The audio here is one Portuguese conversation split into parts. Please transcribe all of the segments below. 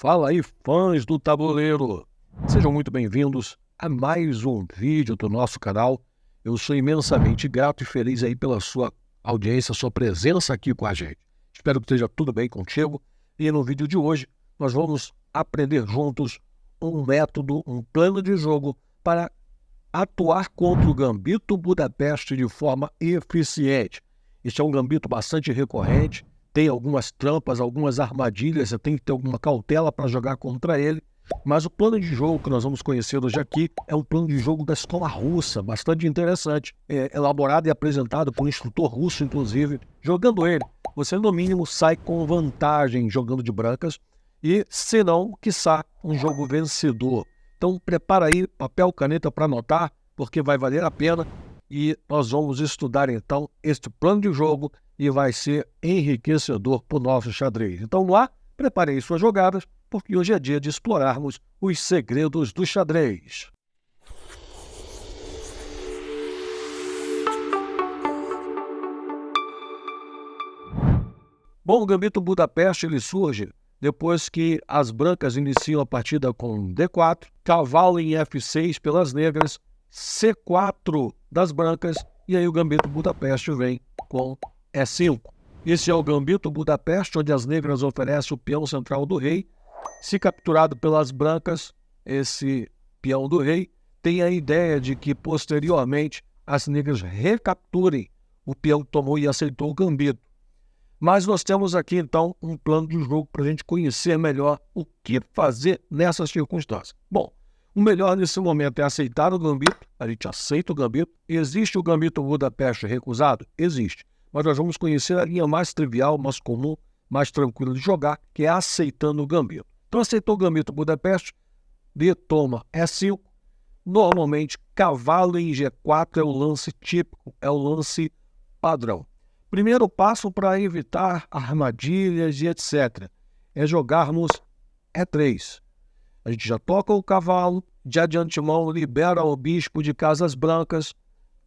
Fala aí, fãs do tabuleiro! Sejam muito bem-vindos a mais um vídeo do nosso canal. Eu sou imensamente grato e feliz aí pela sua audiência, sua presença aqui com a gente. Espero que esteja tudo bem contigo. E no vídeo de hoje, nós vamos aprender juntos um método, um plano de jogo para atuar contra o Gambito Budapeste de forma eficiente. Este é um gambito bastante recorrente, tem algumas trampas, algumas armadilhas, você tem que ter alguma cautela para jogar contra ele, mas o plano de jogo que nós vamos conhecer hoje aqui é um plano de jogo da escola russa, bastante interessante, elaborado e apresentado por um instrutor russo, inclusive. Jogando ele, você no mínimo sai com vantagem jogando de brancas e, se não, quiçá, um jogo vencedor. Então prepara aí papel, caneta para anotar, porque vai valer a pena. E nós vamos estudar então este plano de jogo e vai ser enriquecedor para o nosso xadrez. Então lá, preparem suas jogadas, porque hoje é dia de explorarmos os segredos do xadrez. Bom, o Gambito Budapeste ele surge depois que as brancas iniciam a partida com D4, cavalo em F6 pelas negras, C4 das brancas, e aí o Gambito Budapeste vem com E5. Esse é o Gambito Budapeste, onde as negras oferecem o peão central do rei. Se capturado pelas brancas, esse peão do rei tem a ideia de que posteriormente as negras recapturem o peão que tomou e aceitou o Gambito. Mas nós temos aqui, então, um plano de jogo para a gente conhecer melhor o que fazer nessas circunstâncias. Bom, o melhor nesse momento é aceitar o Gambito. A gente aceita o Gambito. Existe o Gambito Budapeste recusado? Existe. Mas nós vamos conhecer a linha mais trivial, mais comum, mais tranquila de jogar, que é aceitando o Gambito. Então, aceitou o Gambito Budapeste, D toma E5. Normalmente, cavalo em G4 é o lance típico, é o lance padrão. Primeiro passo para evitar armadilhas e etc. é jogarmos E3. A gente já toca o cavalo, já de antemão libera o bispo de casas brancas,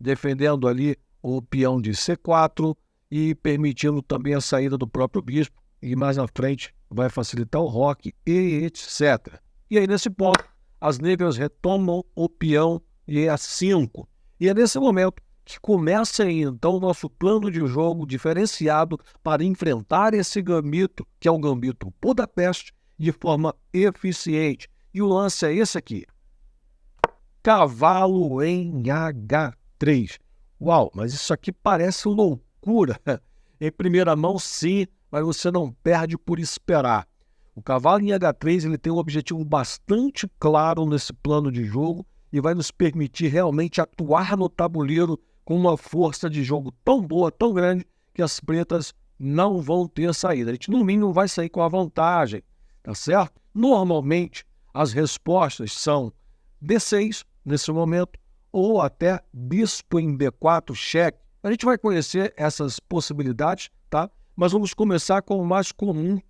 defendendo ali o peão de C4 e permitindo também a saída do próprio bispo. E mais na frente vai facilitar o roque e etc. E aí nesse ponto, as negras retomam o peão de E5. E é nesse momento que começa aí, então, o nosso plano de jogo diferenciado para enfrentar esse gambito, que é o Gambito Budapeste, de forma eficiente. E o lance é esse aqui. Cavalo em H3. Uau, mas isso aqui parece loucura. Em primeira mão, sim, mas você não perde por esperar. O cavalo em H3 ele tem um objetivo bastante claro nesse plano de jogo e vai nos permitir realmente atuar no tabuleiro com uma força de jogo tão boa, tão grande, que as pretas não vão ter saída. A gente, no mínimo, vai sair com a vantagem, tá certo? Normalmente, as respostas são D6, nesse momento, ou até bispo em B4, cheque. A gente vai conhecer essas possibilidades, tá? Mas vamos começar com o mais comum,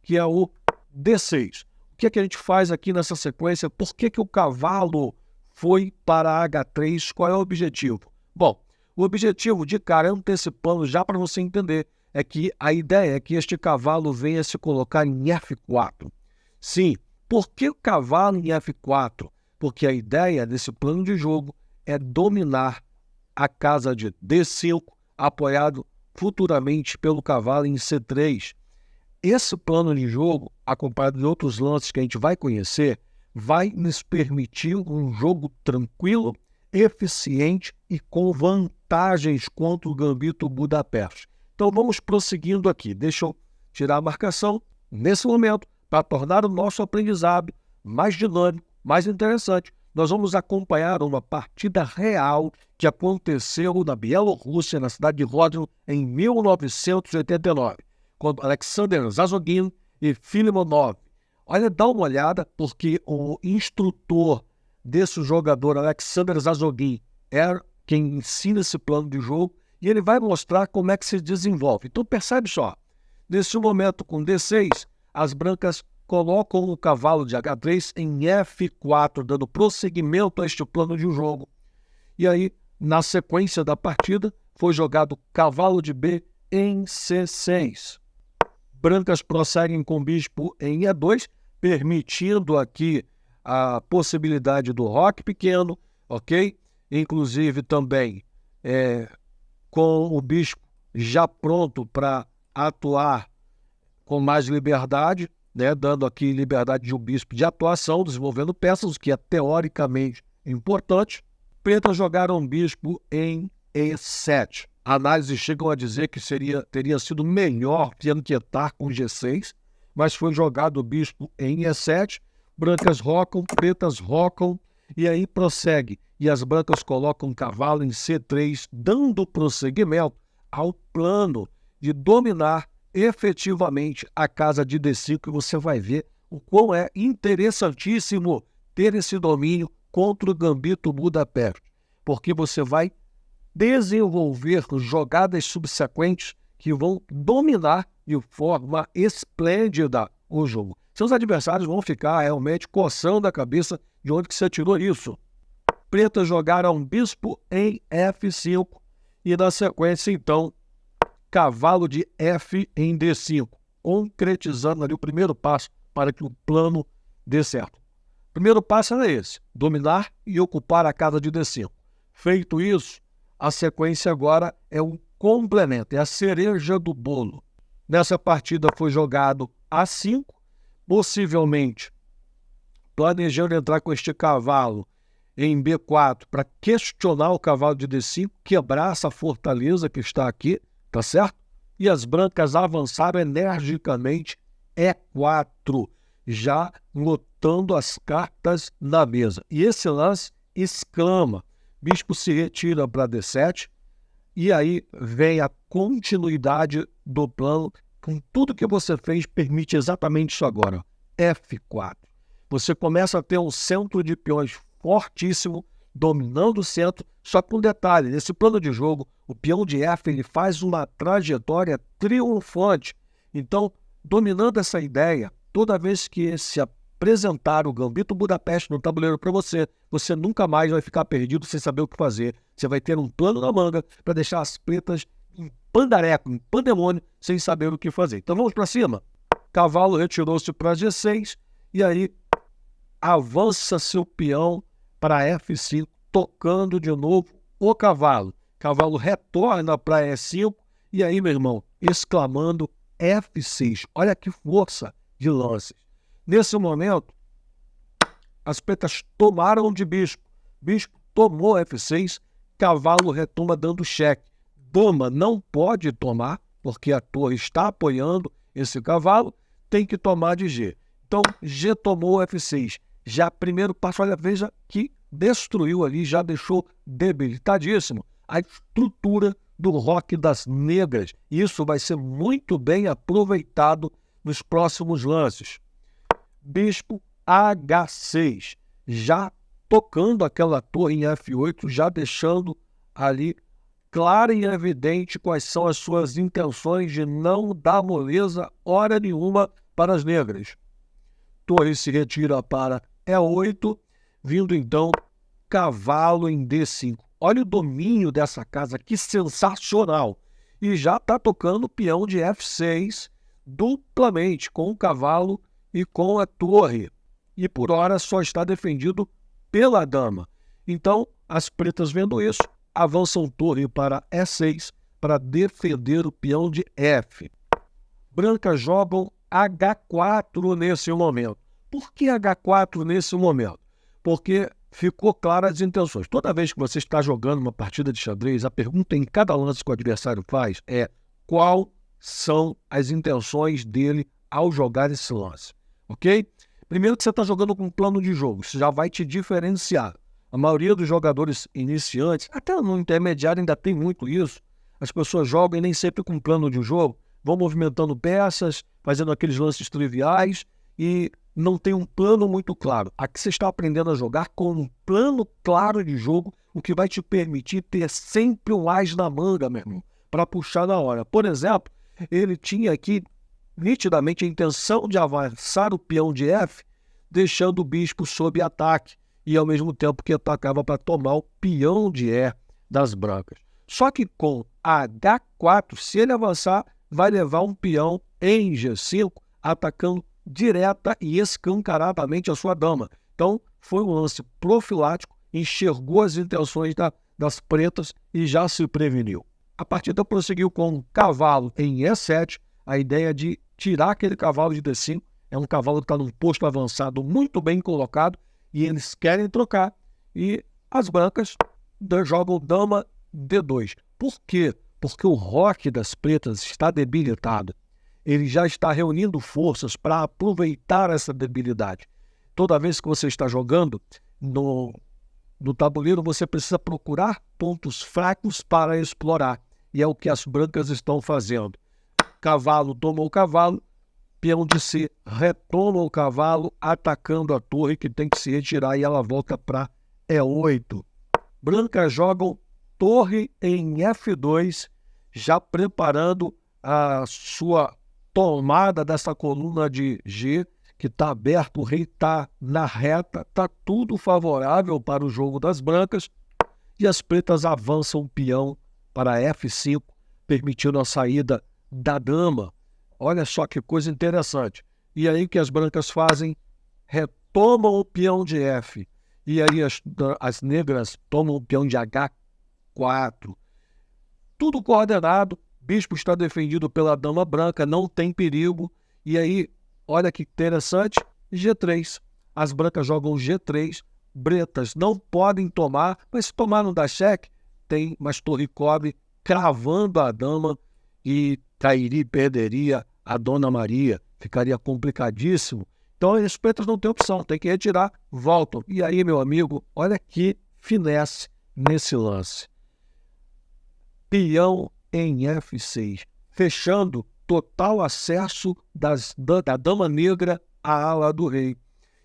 que é o D6. O que é que a gente faz aqui nessa sequência? Por que que o cavalo foi para H3? Qual é o objetivo? Bom, o objetivo de cara, antecipando já para você entender, é que a ideia é que este cavalo venha se colocar em F4. Sim, por que o cavalo em F4? Porque a ideia desse plano de jogo é dominar a casa de D5, apoiado futuramente pelo cavalo em C3. Esse plano de jogo, acompanhado de outros lances que a gente vai conhecer, vai nos permitir um jogo tranquilo, eficiente e com vantagens contra o Gambito Budapeste. Então vamos prosseguindo aqui. Deixa eu tirar a marcação nesse momento para tornar o nosso aprendizado mais dinâmico, mais interessante. Nós vamos acompanhar uma partida real que aconteceu na Bielorrússia, na cidade de Rodin, em 1989, com Alexander Zazogin e Filimonov. Olha, dá uma olhada, porque o instrutor desse jogador, Alexander Zazogin, é quem ensina esse plano de jogo e ele vai mostrar como é que se desenvolve. Então percebe só, nesse momento com D6, as brancas colocam o cavalo de H3 em F4, dando prosseguimento a este plano de jogo. E aí, na sequência da partida, foi jogado cavalo de B em C6. Brancas prosseguem com bispo em E2, permitindo aqui a possibilidade do roque pequeno, ok? Inclusive também com o bispo já pronto para atuar com mais liberdade, né? Dando aqui liberdade de um bispo de atuação, desenvolvendo peças, o que é teoricamente importante. Pretas jogaram bispo em E7. Análises chegam a dizer que teria sido melhor fianquetar com G6, mas foi jogado o bispo em E7. Brancas rocam, pretas rocam, e aí prossegue. E as brancas colocam o cavalo em C3, dando prosseguimento ao plano de dominar efetivamente a casa de D5, e você vai ver o quão é interessantíssimo ter esse domínio contra o Gambito Budapeste, porque você vai desenvolver jogadas subsequentes que vão dominar de forma esplêndida o jogo. Seus adversários vão ficar realmente coçando a cabeça de onde que você tirou isso. Pretas jogaram bispo em F5 e na sequência, então, cavalo de F em D5, concretizando ali o primeiro passo para que o plano dê certo. O primeiro passo era esse, dominar e ocupar a casa de D5. Feito isso, a sequência agora é um complemento, é a cereja do bolo. Nessa partida foi jogado A5, possivelmente planejando entrar com este cavalo em B4 para questionar o cavalo de D5, quebrar essa fortaleza que está aqui, tá certo? E as brancas avançaram energicamente E4, já lotando as cartas na mesa. E esse lance exclama, bispo se retira para D7, e aí vem a continuidade do plano, com tudo que você fez permite exatamente isso agora, F4. Você começa a ter um centro de peões fortíssimo, dominando o centro, só que um detalhe, nesse plano de jogo, o peão de F ele faz uma trajetória triunfante. Então, dominando essa ideia, toda vez que se apresentar o Gambito Budapeste no tabuleiro para você, você nunca mais vai ficar perdido sem saber o que fazer. Você vai ter um plano na manga para deixar as pretas em pandareco, em pandemônio, sem saber o que fazer. Então vamos para cima. Cavalo retirou-se para G6 e aí avança seu peão para F5, tocando de novo o cavalo. Cavalo retorna para E5 e aí, meu irmão, exclamando F6. Olha que força de lances. Nesse momento, as pretas tomaram de bispo. Bispo tomou F6, cavalo retoma dando cheque. Dama não pode tomar, porque a torre está apoiando esse cavalo, tem que tomar de G. Então, G tomou F6. Já primeiro passo, olha, veja que destruiu ali, já deixou debilitadíssimo a estrutura do roque das negras. Isso vai ser muito bem aproveitado nos próximos lances. Bispo H6, já tocando aquela torre em F8, já deixando ali clara e evidente quais são as suas intenções de não dar moleza hora nenhuma para as negras. Torre se retira para E8, vindo então cavalo em D5. Olha o domínio dessa casa, que sensacional! E já está tocando o peão de F6 duplamente, com o cavalo e com a torre. E por hora só está defendido pela dama. Então, as pretas vendo isso, avançam torre para E6 para defender o peão de F. Brancas jogam H4 nesse momento. Por que H4 nesse momento? Porque ficou claras as intenções. Toda vez que você está jogando uma partida de xadrez, a pergunta em cada lance que o adversário faz é quais são as intenções dele ao jogar esse lance, ok? Primeiro que você está jogando com um plano de jogo, isso já vai te diferenciar. A maioria dos jogadores iniciantes, até no intermediário ainda tem muito isso, as pessoas jogam e nem sempre com um plano de jogo, vão movimentando peças, fazendo aqueles lances triviais e não tem um plano muito claro. Aqui você está aprendendo a jogar com um plano claro de jogo, o que vai te permitir ter sempre um as na manga, meu irmão, para puxar na hora. Por exemplo, ele tinha aqui nitidamente a intenção de avançar o peão de F, deixando o bispo sob ataque, e ao mesmo tempo que atacava para tomar o peão de E das brancas. Só que com H4, se ele avançar, vai levar um peão em G5, atacando direta e escancaradamente a sua dama. Então, foi um lance profilático, enxergou as intenções das pretas e já se preveniu. A partida prosseguiu com um cavalo em E7, a ideia de tirar aquele cavalo de D5. É um cavalo que está num posto avançado muito bem colocado e eles querem trocar. E as brancas jogam dama D2. Por quê? Porque o roque das pretas está debilitado. Ele já está reunindo forças para aproveitar essa debilidade. Toda vez que você está jogando no tabuleiro, você precisa procurar pontos fracos para explorar. E é o que as brancas estão fazendo. Cavalo toma o cavalo, peão de C retoma o cavalo, atacando a torre que tem que se retirar e ela volta para E8. Brancas jogam torre em F2, já preparando a sua tomada dessa coluna de G, que está aberto, o rei está na reta, está tudo favorável para o jogo das brancas, e as pretas avançam o peão para F5, permitindo a saída da dama. Olha só que coisa interessante. E aí o que as brancas fazem? Retomam o peão de F. E aí as negras tomam o peão de H4. Tudo coordenado. Bispo está defendido pela dama branca, não tem perigo. E aí, olha que interessante, G3. As brancas jogam G3. Pretas não podem tomar, mas se tomar não dá cheque, tem mais torre cobre cravando a dama e cairia e perderia a Dona Maria. Ficaria complicadíssimo. Então, as pretas não têm opção, tem que retirar, voltam. E aí, meu amigo, olha que finesse nesse lance. Peão em F6, fechando total acesso da dama negra à ala do rei.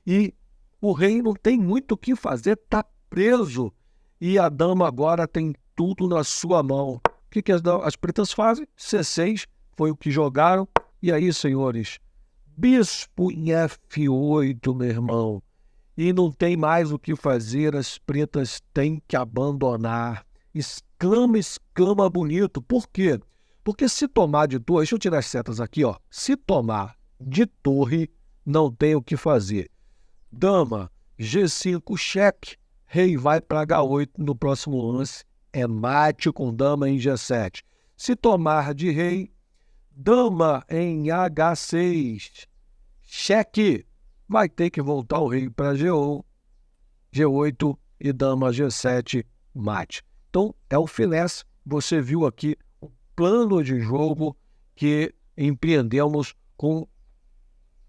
E o rei não tem muito o que fazer, está preso. E a dama agora tem tudo na sua mão. O que as pretas fazem? C6 foi o que jogaram. E aí, senhores, bispo em F8, meu irmão. E não tem mais o que fazer, as pretas têm que abandonar. Exclama, exclama bonito. Por quê? Porque se tomar de torre, deixa eu tirar as setas aqui, ó. Se tomar de torre, não tem o que fazer. Dama, G5, cheque. Rei vai para H8 no próximo lance. É mate com dama em G7. Se tomar de rei, dama em H6. Cheque. Vai ter que voltar o rei para G8 e dama G7, mate. Então, é o finesse. Você viu aqui o plano de jogo que empreendemos com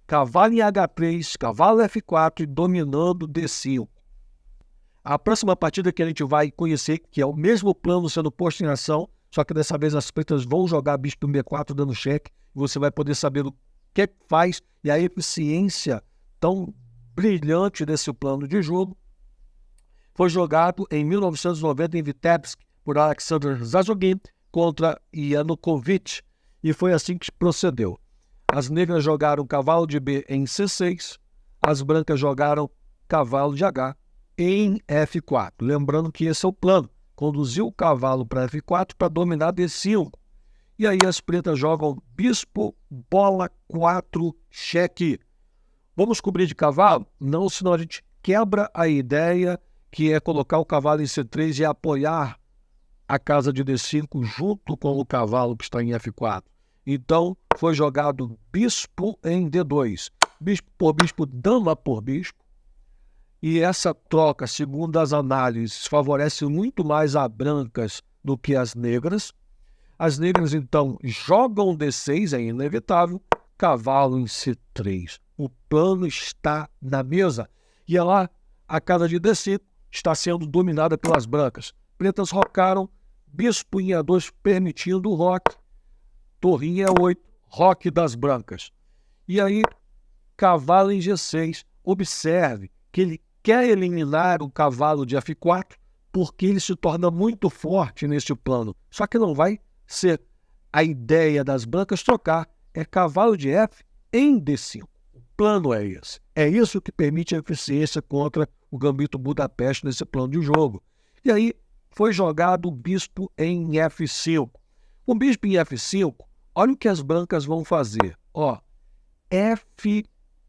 cavalo em H3, cavalo F4 e dominando D5. A próxima partida que a gente vai conhecer, que é o mesmo plano sendo posto em ação, só que dessa vez as pretas vão jogar bispo B4 dando cheque. Você vai poder saber o que faz e a eficiência tão brilhante desse plano de jogo. Foi jogado em 1990 em Vitebsk por Alexander Zazogin contra Yanukovych e foi assim que procedeu. As negras jogaram cavalo de B em C6, as brancas jogaram cavalo de H em F4. Lembrando que esse é o plano, conduzir o cavalo para F4 para dominar D5. E aí as pretas jogam bispo, bola 4, cheque. Vamos cobrir de cavalo? Não, senão a gente quebra a ideia que é colocar o cavalo em C3 e apoiar a casa de D5 junto com o cavalo que está em F4. Então, foi jogado bispo em D2. Bispo por bispo, dama por bispo. E essa troca, segundo as análises, favorece muito mais as brancas do que as negras. As negras, então, jogam D6, é inevitável, cavalo em C3. O plano está na mesa. E lá, a casa de D5 está sendo dominada pelas brancas. Pretas rocaram, bispo em A2 permitindo o roque, torre em E8, roque das brancas. E aí, cavalo em G6. Observe que ele quer eliminar o cavalo de F4 porque ele se torna muito forte neste plano. Só que não vai ser a ideia das brancas trocar. É cavalo de F em D5. O plano é esse. É isso que permite a eficiência contra o gambito Budapeste nesse plano de jogo. E aí foi jogado o bispo em F5. O bispo em F5, olha o que as brancas vão fazer. Ó, F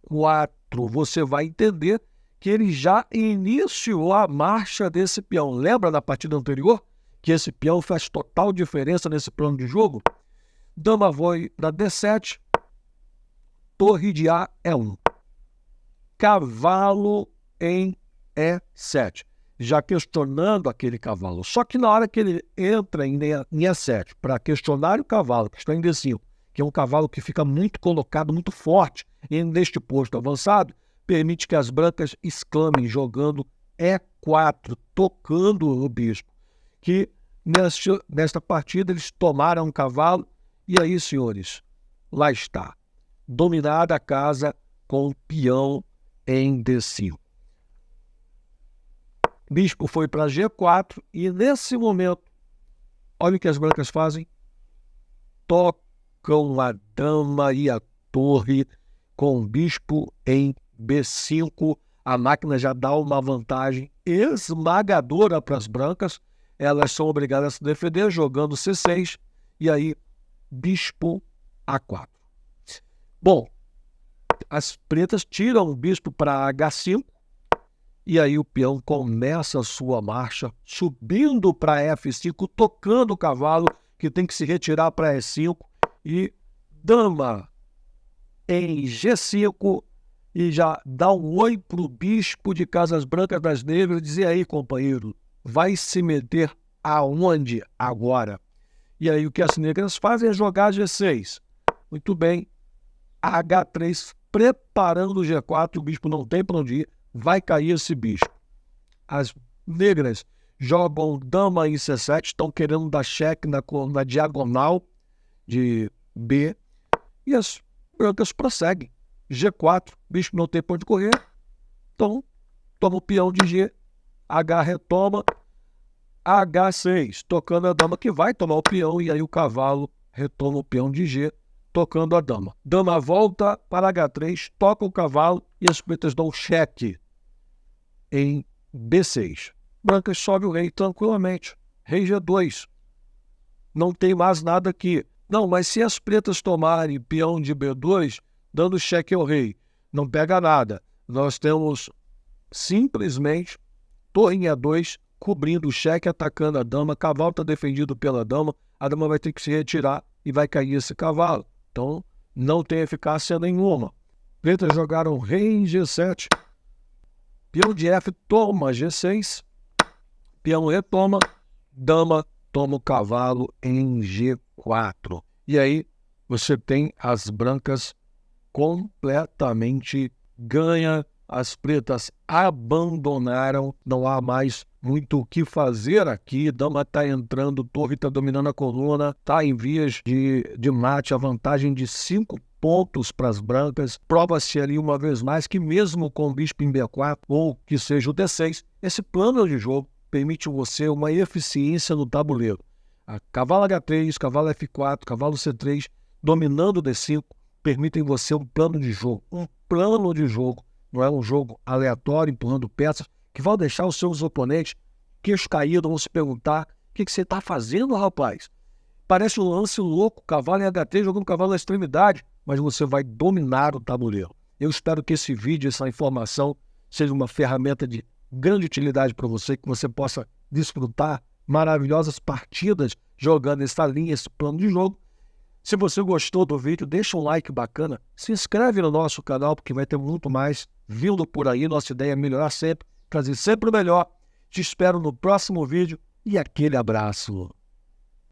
E4. Você vai entender que ele já iniciou a marcha desse peão. Lembra da partida anterior? Que esse peão faz total diferença nesse plano de jogo? Dama vai para D7. Torre de A é 1. Cavalo em E7. Já questionando aquele cavalo. Só que na hora que ele entra em E7 para questionar o cavalo que está em D5, que é um cavalo que fica muito colocado, muito forte neste posto avançado, permite que as brancas exclamem jogando E4, tocando o bispo. Que nesta partida eles tomaram um cavalo e aí, senhores, lá está. Dominada a casa com o peão em D5. Bispo foi para G4 e nesse momento, olha o que as brancas fazem. Tocam a dama e a torre com o bispo em B5. A máquina já dá uma vantagem esmagadora para as brancas. Elas são obrigadas a se defender jogando C6 e aí bispo A4. Bom, as pretas tiram o bispo para H5 e aí o peão começa a sua marcha subindo para F5, tocando o cavalo que tem que se retirar para E5 e dama em G5 e já dá um oi para o bispo de Casas Brancas das Negras e dizer aí, companheiro, vai se meter aonde agora? E aí o que as negras fazem é jogar G6. Muito bem. H3 preparando o G4, o bispo não tem para onde ir, vai cair esse bispo. As negras jogam dama em C7, estão querendo dar cheque na diagonal de B, e as brancas prosseguem. G4, bispo não tem para onde correr, então toma o peão de G, H retoma, H6, tocando a dama que vai tomar o peão, e aí o cavalo retoma o peão de G, tocando a dama. Dama volta para H3, toca o cavalo e as pretas dão cheque em B6. Brancas sobe o rei tranquilamente. Rei G2. Não tem mais nada aqui. Não, mas se as pretas tomarem peão de B2, dando cheque ao rei, não pega nada. Nós temos simplesmente torre em E2, cobrindo o cheque, atacando a dama. Cavalo está defendido pela dama. A dama vai ter que se retirar e vai cair esse cavalo. Então, não tem eficácia nenhuma. Pretas jogaram rei em G7. Peão de F toma G6. Peão retoma. Dama toma o cavalo em G4. E aí, você tem as brancas completamente ganha. As pretas abandonaram. Não há mais muito o que fazer aqui. Dama está entrando, torre está dominando a coluna, está em vias de mate, a vantagem de 5 pontos para as brancas. Prova-se ali uma vez mais que mesmo com o bispo em B4 ou que seja o D6, esse plano de jogo permite você uma eficiência no tabuleiro. A cavalo H3, cavalo F4, cavalo C3, dominando o D5, permitem você um plano de jogo. Um plano de jogo. Não é um jogo aleatório, empurrando peças, que vai deixar os seus oponentes queixo caído, vão se perguntar: o que você está fazendo, rapaz? Parece um lance louco, cavalo em H3 jogando cavalo na extremidade, mas você vai dominar o tabuleiro. Eu espero que esse vídeo, essa informação, seja uma ferramenta de grande utilidade para você, que você possa desfrutar maravilhosas partidas jogando essa linha, esse plano de jogo. Se você gostou do vídeo, deixa um like bacana, se inscreve no nosso canal, porque vai ter muito mais vindo por aí. Nossa ideia é melhorar sempre, trazer sempre o melhor. Te espero no próximo vídeo e aquele abraço.